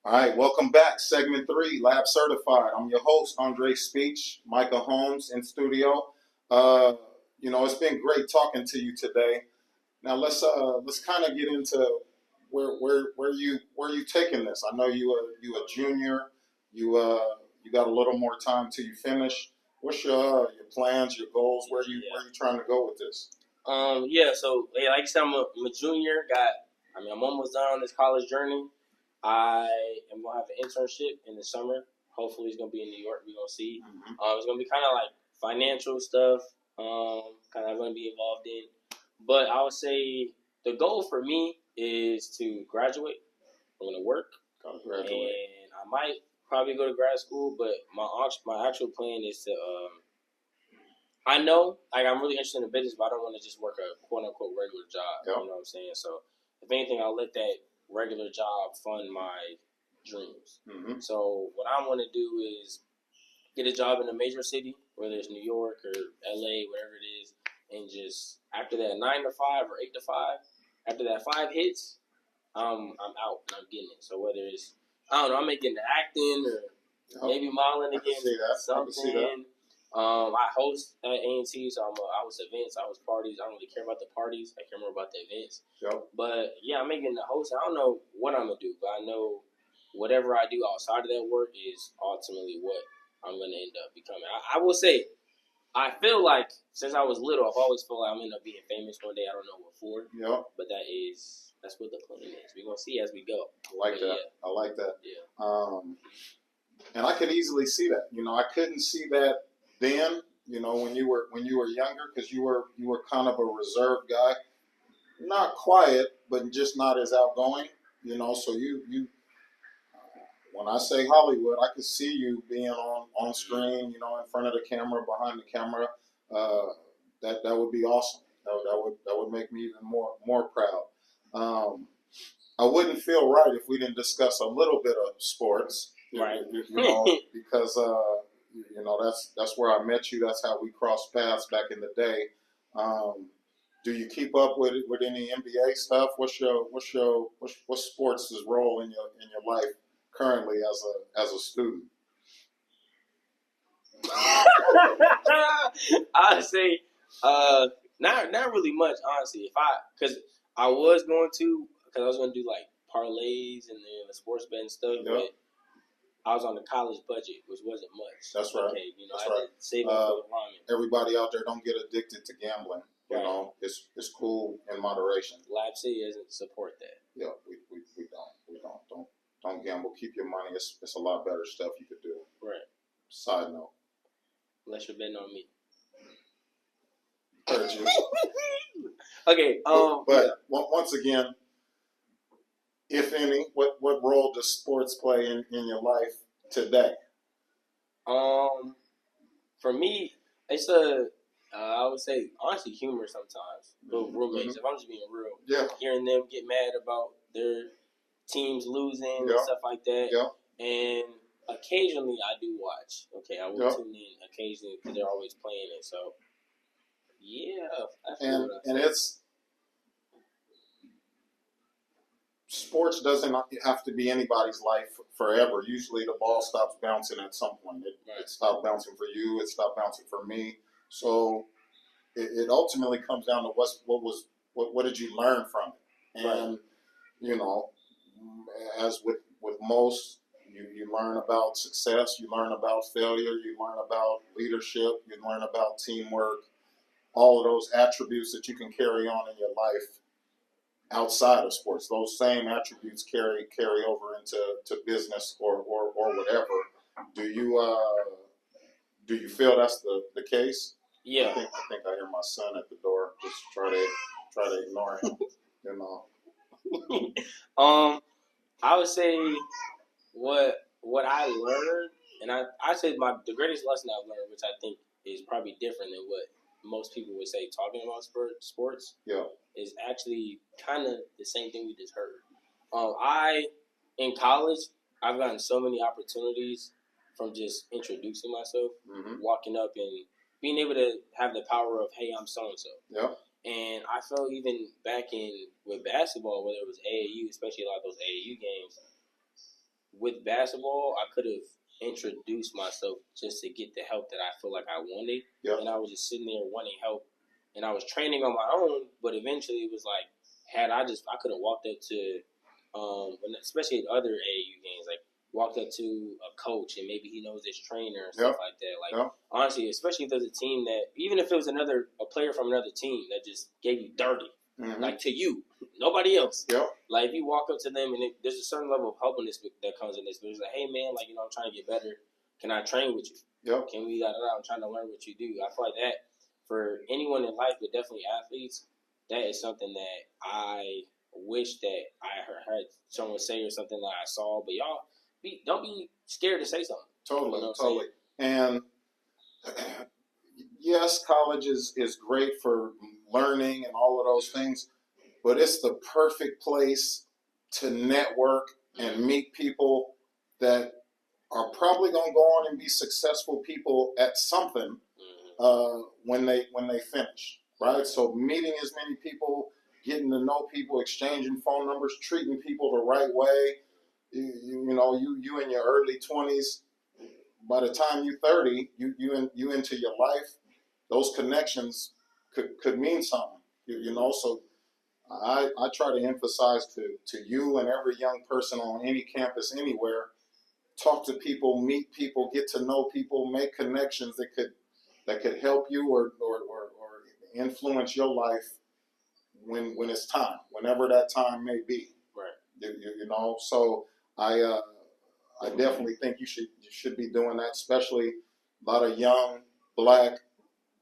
All right, welcome back. Segment 3, Lab Certified. I'm your host, Andre Speech, Micah Holmes in studio. Uh, it's been great talking to you today. Now let's kind of get into where you taking this. I know you a junior. You got a little more time till you finish. What's your plans, your goals? Where you trying to go with this? Like I said, I'm a junior. I'm almost done on this college journey. I am gonna have an internship in the summer. Hopefully, it's gonna be in New York. We're gonna see. It's gonna be kind of like financial stuff. Kind of gonna be involved in. But I would say the goal for me is to graduate. I'm gonna work, Graduate. and I might probably go to grad school. But my actual plan is to. I know, I'm really interested in the business, but I don't want to just work a quote unquote regular job. Yep. You know what I'm saying? So, if anything, I'll let that regular job fund my dreams. Mm-hmm. So, what I want to do is get a job in a major city, whether it's New York or LA, whatever it is, and just after that 9 to 5 or 8 to 5, after that 5 hits, I'm out and I'm getting it. So, whether it's, I don't know, I may get into acting or maybe modeling again or something. I host at A&T, so I host events, I host parties. I don't really care about the parties. I care more about the events. Yep. But, yeah, I'm making the host. I don't know what I'm going to do, but I know whatever I do outside of that work is ultimately what I'm going to end up becoming. I will say, I feel like since I was little, I've always felt like I'm going to end up being famous one day. I don't know what for. Yep. But that's what the plan is. We're going to see as we go. I like that. Yeah. I like that. Yeah. And I could easily see that. I couldn't see that then, when you were younger, because you were kind of a reserved guy, not quiet, but just not as outgoing. So you when I say Hollywood, I could see you being on screen, in front of the camera, behind the camera. That would be awesome. That would make me even more proud. I wouldn't feel right if we didn't discuss a little bit of sports, Right? Because that's where I met you. That's how we crossed paths back in the day. Do you keep up with any NBA stuff? What's sports' role in your life currently as a student? I'd say, not really much, honestly. Because I was going to do like parlays and then the sports betting stuff, but I was on the college budget, which wasn't much. That's right. Okay, That's I right. had to save up for the ramen. Everybody out there, don't get addicted to gambling. Right. It's cool in moderation. Lab City doesn't support that. Yeah, we don't. Don't gamble. Keep your money. It's a lot better stuff you could do. Right. Side note. Unless you're betting on me. Heard you. Okay. But once again, if any, what role does sports play in your life today? For me, it's I would say honestly humor sometimes. Little roommates. If I'm just being real, hearing them get mad about their teams losing and stuff like that. Yeah. And occasionally I do watch. Okay, I will tune in occasionally because they're always playing it. So yeah, and it's sports doesn't have to be anybody's life forever. Usually the ball stops bouncing at some point. It stopped bouncing for you. It stopped bouncing for me. So it ultimately comes down to what did you learn from it? And as with most, you learn about success, you learn about failure, you learn about leadership, you learn about teamwork, all of those attributes that you can carry on in your life outside of sports. Those same attributes carry over into business or whatever. Do you feel that's the case? Yeah. I think I hear my son at the door. Just try to ignore him. I would say what I learned, and I say the greatest lesson I've learned, which I think is probably different than what most people would say talking about sports. Yeah. Is actually kind of the same thing we just heard. In college, I've gotten so many opportunities from just introducing myself, walking up and being able to have the power of, hey, I'm so-and-so. Yeah. And I felt even back with basketball, whether it was AAU, especially a lot of those AAU games, with basketball, I could have introduced myself just to get the help that I feel like I wanted. Yep. And I was just sitting there wanting help. And I was training on my own, but eventually it was like, I could have walked up to, especially at other AAU games, like walked up to a coach and maybe he knows this trainer and stuff like that. Like, honestly, especially if there's a team that, even if it was a player from another team that just gave you 30, like to you, nobody else. Like, if you walk up to them and there's a certain level of helpfulness that comes in this, but it's like, hey man, like, I'm trying to get better. Can I train with you? Can we, I'm trying to learn what you do. I feel like that for anyone in life, but definitely athletes, that is something that I wish that I heard someone say or something that I saw. But y'all, don't be scared to say something. Totally. And yes, college is great for learning and all of those things, but it's the perfect place to network and meet people that are probably going to go on and be successful people at something when they finish, right? So meeting as many people, getting to know people, exchanging phone numbers, treating people the right way. You in your early 20s, by the time you're 30, you into your life, those connections could mean something. So I try to emphasize to you and every young person on any campus anywhere, talk to people, meet people, get to know people, make connections that could help you or influence your life when it's time, whenever that time may be. Right. So I definitely think you should be doing that, especially a lot of young, black,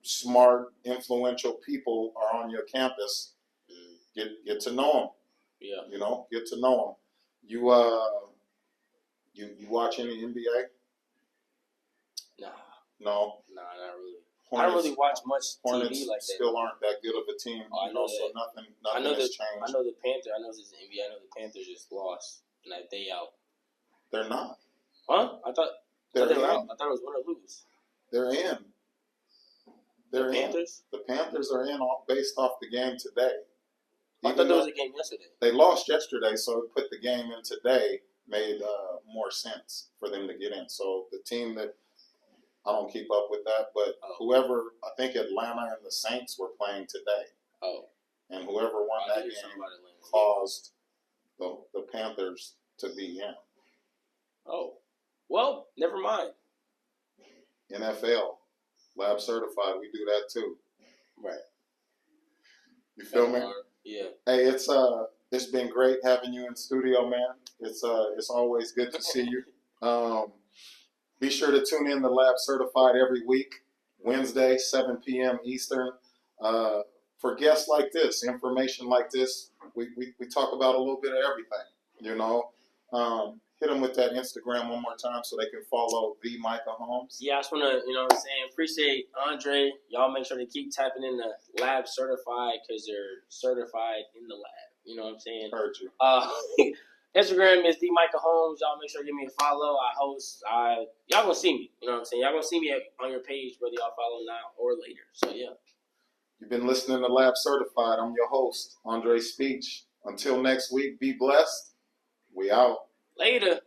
smart, influential people are on your campus. Get to know them. Yeah. Get to know them. You watch any NBA? Nah. No. Nah, not really. Hornets, I don't really watch much Hornets TV like that. Still aren't that good of a team. I know that. So nothing has changed. I know the Panthers. I know this is NBA. I know the Panthers just lost and that they out. They're not. Huh? I thought they were out. I thought it was win or lose. They're in. The Panthers? The Panthers are in based off the game today. I thought there was a game yesterday. They lost yesterday, so put the game in today made more sense for them to get in. So the team that I don't keep up with that, but whoever, I think Atlanta and the Saints were playing today. And whoever won that game caused the Panthers to be in. Well, never mind. NFL, lab certified, we do that too. Right. You feel me? Yeah. Hey, it's been great having you in studio, man. It's always good to see you. Be sure to tune in to Lab Certified every week, Wednesday, 7 p.m. Eastern. For guests like this, information like this, we talk about a little bit of everything, Hit them with that Instagram one more time so they can follow the Micah Holmes. Yeah, I just want to, appreciate Andre. Y'all make sure to keep tapping in the Lab Certified because they're certified in the lab. You know what I'm saying? Heard you. Instagram is the Micah Holmes. Y'all make sure to give me a follow. I host. Y'all gonna see me. You know what I'm saying? Y'all gonna see me on your page whether y'all follow now or later. So yeah. You've been listening to Lab Certified. I'm your host, Andre Speech. Until next week, be blessed. We out. Later.